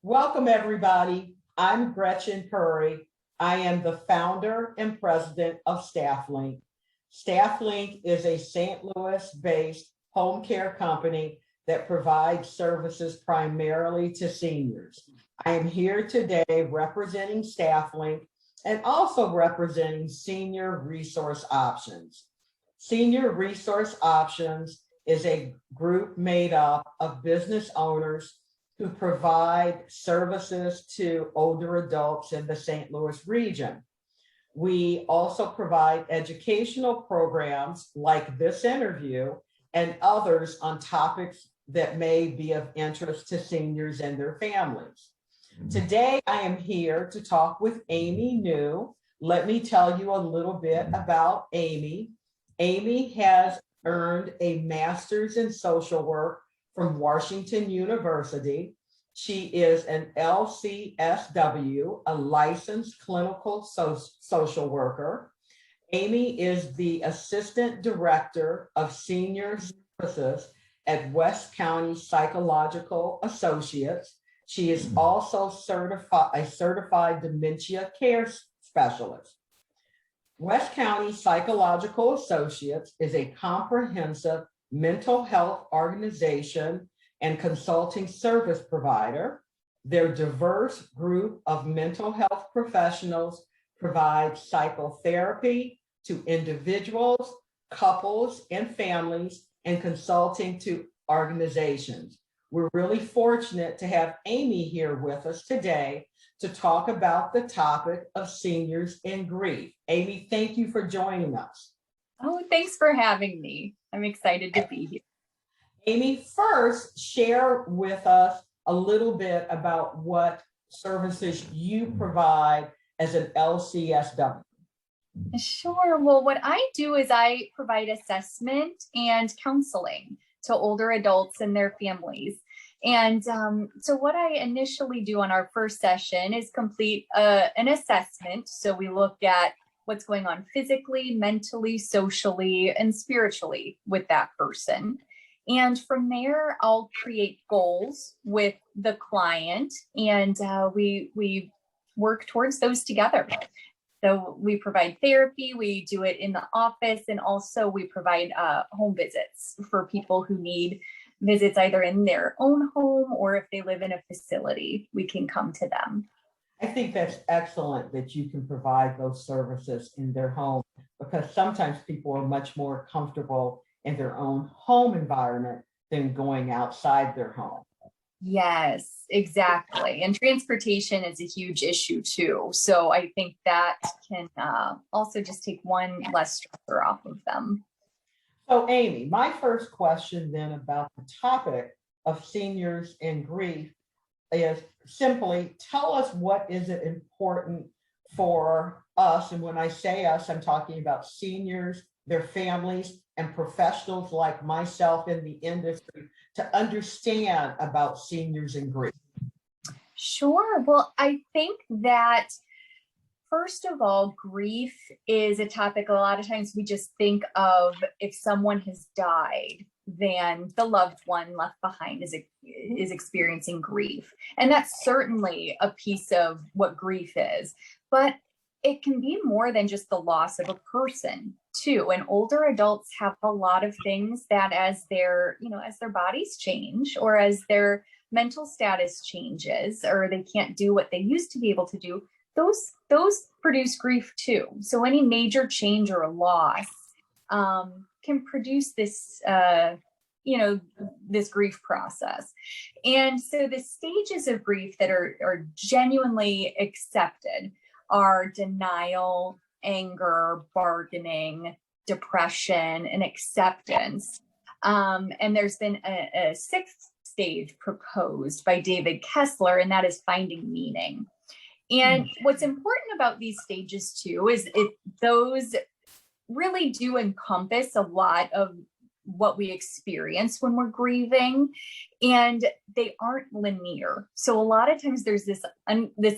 Welcome, everybody. I'm Gretchen Curry. I am the founder and president of StaffLink. StaffLink is a St. Louis-based home care company that provides services primarily to seniors. I am here today representing StaffLink and also representing Senior Resource Options. Senior Resource Options is a group made up of business owners who provide services to older adults in the St. Louis region. We also provide educational programs like this interview and others on topics that may be of interest to seniors and their families. Today, I am here to talk with Amy Neu. Let me tell you a little bit about Amy. Amy has earned a master's in social work from Washington University. She is an LCSW, a licensed clinical social worker. Amy is the Assistant Director of Senior Services at West County Psychological Associates. She is also a certified dementia care specialist. West County Psychological Associates is a comprehensive mental health organization and consulting service provider. Their diverse group of mental health professionals provide psychotherapy to individuals, couples, and families, and consulting to organizations. We're really fortunate to have Amy here with us today to talk about the topic of seniors and grief. Amy, thank you for joining us. Oh, thanks for having me. I'm excited to be here. Amy, first, share with us a little bit about what services you provide as an LCSW. Sure. Well, what I do is I provide assessment and counseling to older adults and their families. And so what I initially do on our first session is complete an assessment. So we look at what's going on physically, mentally, socially, and spiritually with that person. And from there, I'll create goals with the client, and we work towards those together. So we provide therapy, we do it in the office, and also we provide home visits for people who need visits either in their own home or if they live in a facility, we can come to them. I think that's excellent that you can provide those services in their home, because sometimes people are much more comfortable in their own home environment than going outside their home. Yes, exactly. And transportation is a huge issue too. So I think that can also just take one less stressor off of them. So Amy, my first question then about the topic of seniors and grief is simply tell us what is it important for us. And when I say us, I'm talking about seniors, their families, and professionals like myself in the industry to understand about seniors and grief. Sure. Well, I think that first of all, grief is a topic a lot of times we just think of if someone has died, then the loved one left behind is experiencing grief. And that's certainly a piece of what grief is. But it can be more than just the loss of a person too. And older adults have a lot of things that as their bodies change or as their mental status changes, or they can't do what they used to be able to do, those produce grief too. So any major change or a loss can produce this, this grief process. And so the stages of grief that are genuinely accepted are denial, anger, bargaining, depression, and acceptance. And there's been a sixth stage proposed by David Kessler, and that is finding meaning. And what's important about these stages too is those really do encompass a lot of what we experience when we're grieving, and they aren't linear. So a lot of times there's this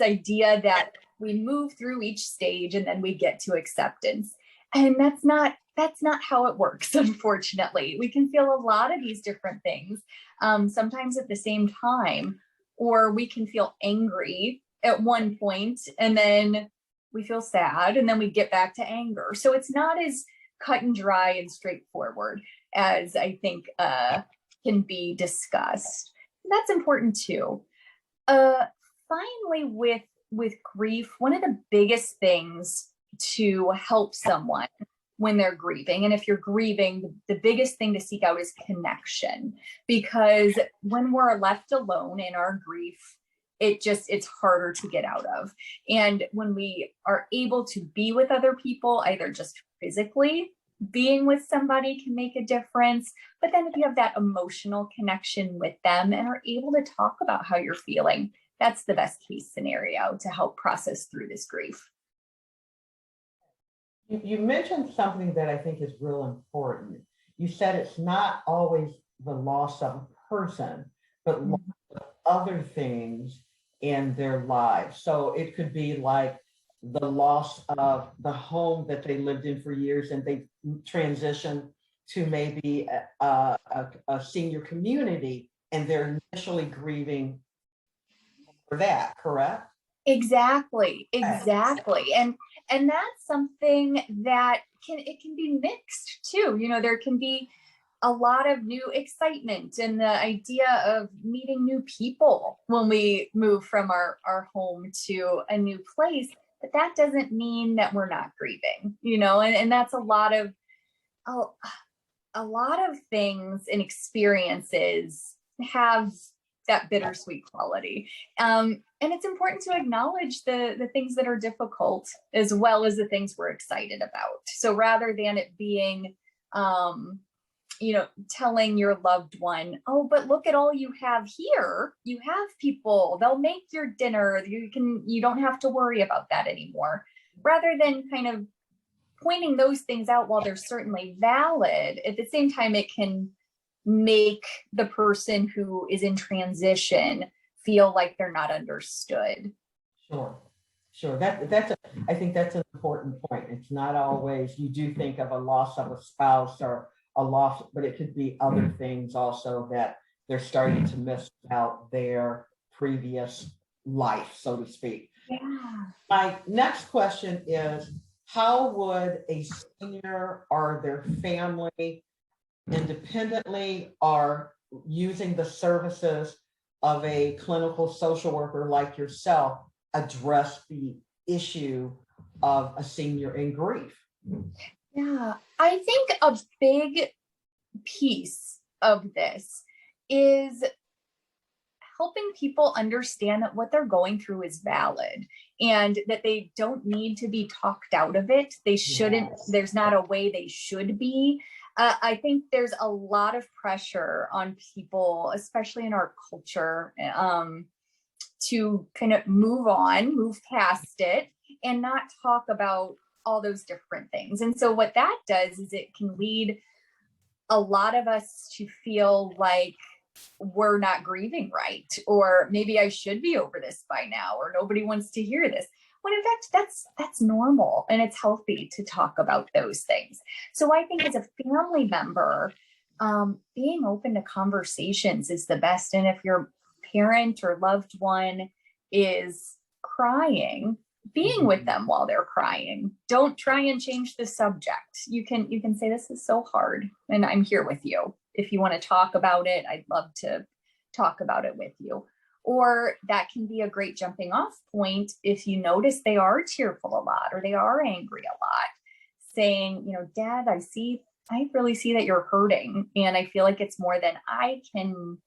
idea that we move through each stage and then we get to acceptance. And that's not how it works, unfortunately. We can feel a lot of these different things, sometimes at the same time, or we can feel angry at one point and then we feel sad and then we get back to anger. So it's not as cut and dry and straightforward as I think can be discussed. That's important too. Finally, with grief, one of the biggest things to help someone when they're grieving, and if you're grieving, the biggest thing to seek out is connection, because when we're left alone in our grief, it's harder to get out of. And when we are able to be with other people, either just physically being with somebody can make a difference, but then if you have that emotional connection with them and are able to talk about how you're feeling, that's the best case scenario to help process through this grief. You mentioned something that I think is real important. You said it's not always the loss of a person, but loss of other things in their lives. So it could be like the loss of the home that they lived in for years and they transitioned to maybe a senior community and they're initially grieving for that, correct? Exactly. And that's something that can be mixed too. You know, there can be a lot of new excitement and the idea of meeting new people when we move from our home to a new place, but that doesn't mean that we're not grieving, you know, and that's a lot of things and experiences have that bittersweet quality. And it's important to acknowledge the things that are difficult as well as the things we're excited about. So rather than it being, you know, telling your loved one, oh, but look at all you have here. You have people, they'll make your dinner. You don't have to worry about that anymore. Rather than kind of pointing those things out while they're certainly valid, at the same time, it can make the person who is in transition feel like they're not understood. Sure. I think that's an important point. It's not always, you do think of a loss of a spouse or a loss, but it could be other things also that they're starting to miss out their previous life, so to speak. Yeah. My next question is, how would a senior or their family independently or using the services of a clinical social worker like yourself address the issue of a senior in grief? Yeah, I think a big piece of this is helping people understand that what they're going through is valid and that they don't need to be talked out of it. They shouldn't, there's not a way they should be. I think there's a lot of pressure on people, especially in our culture, to kind of move past it and not talk about all those different things. And so what that does is it can lead a lot of us to feel like we're not grieving right, or maybe I should be over this by now, or nobody wants to hear this. When in fact, that's normal and it's healthy to talk about those things. So I think as a family member, being open to conversations is the best. And if your parent or loved one is crying, being with them while they're crying, don't try and change the subject. You can say, this is so hard and I'm here with you. If you want to talk about it, I'd love to talk about it with you. Or that can be a great jumping off point if you notice they are tearful a lot or they are angry a lot, saying, you know, Dad, I really see that you're hurting and I feel like it's more than I can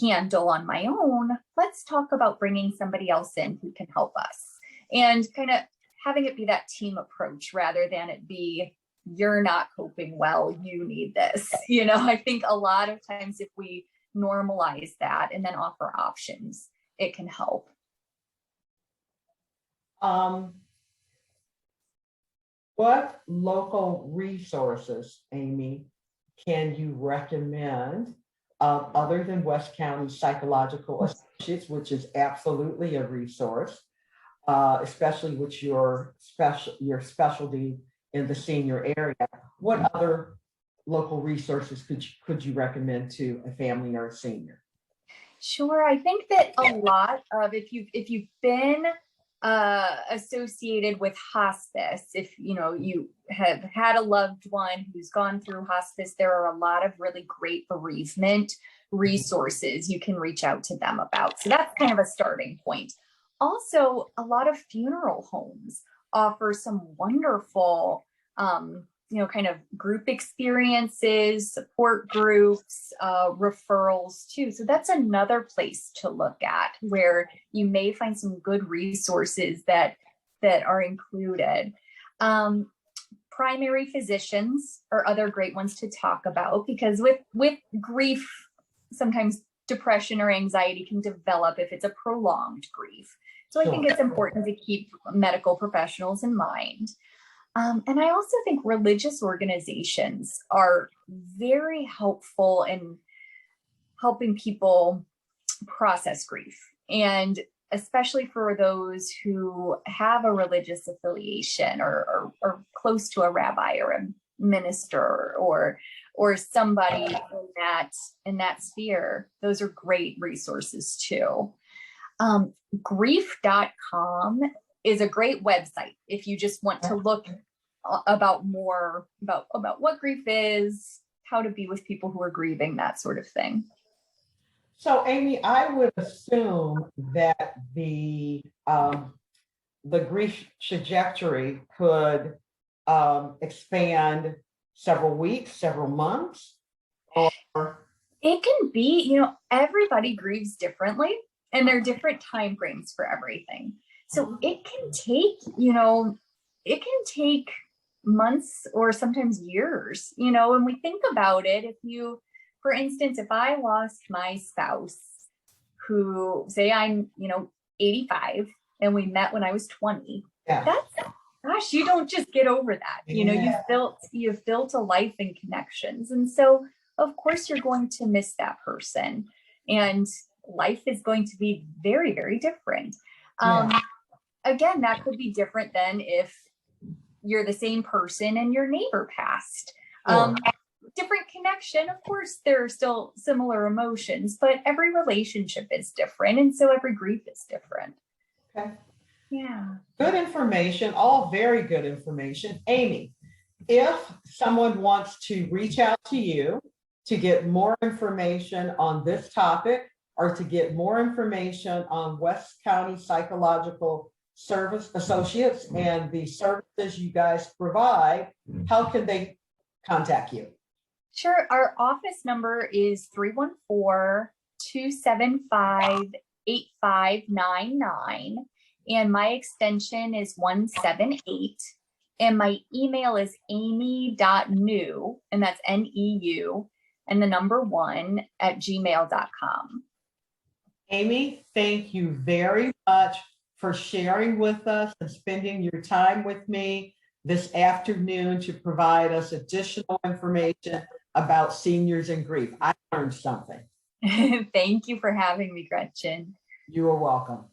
handle on my own. Let's talk about bringing somebody else in who can help us, and kind of having it be that team approach rather than it be, you're not coping well, you need this. You know, I think a lot of times if we normalize that and then offer options, it can help. What local resources, Amy, can you recommend other than West County Psychological Associates, which is absolutely a resource, especially with your specialty in the senior area? What other local resources could you recommend to a family or a senior? Sure. I think that a lot of, if you've been associated with hospice, if you have had a loved one who's gone through hospice, there are a lot of really great bereavement resources you can reach out to them about. So that's kind of a starting point. Also, a lot of funeral homes offer some wonderful kind of group experiences, support groups, referrals too. So that's another place to look at where you may find some good resources that are included. Primary physicians are other great ones to talk about, because with grief, sometimes depression or anxiety can develop if it's a prolonged grief. So I think it's important to keep medical professionals in mind. And I also think religious organizations are very helpful in helping people process grief. And especially for those who have a religious affiliation or close to a rabbi or a minister or somebody in that sphere, those are great resources too. Grief.com is a great website if you just want to look about more about what grief is, how to be with people who are grieving, that sort of thing. So Amy, I would assume that the grief trajectory could expand several weeks, several months, or it can be, everybody grieves differently and there are different time frames for everything. So it can take months or sometimes years, when we think about it. For instance, if I lost my spouse, who, say I'm, 85 and we met when I was 20, gosh, you don't just get over that. You've built a life and connections. And so of course you're going to miss that person, and life is going to be very, very different. Again, that could be different than if you're the same person and your neighbor passed. Different connection. Of course, there are still similar emotions, but every relationship is different. And so every grief is different. Okay. Yeah. Good information, all very good information. Amy, if someone wants to reach out to you to get more information on this topic, or to get more information on West County Psychological Service Associates and the services you guys provide, how can they contact you? Sure. Our office number is 314-275-8599. And my extension is 178. And my email is amy.neu, and that's NEU, and the number 1 @gmail.com. Amy, thank you very much for sharing with us and spending your time with me this afternoon to provide us additional information about seniors and grief. I learned something. Thank you for having me, Gretchen. You are welcome.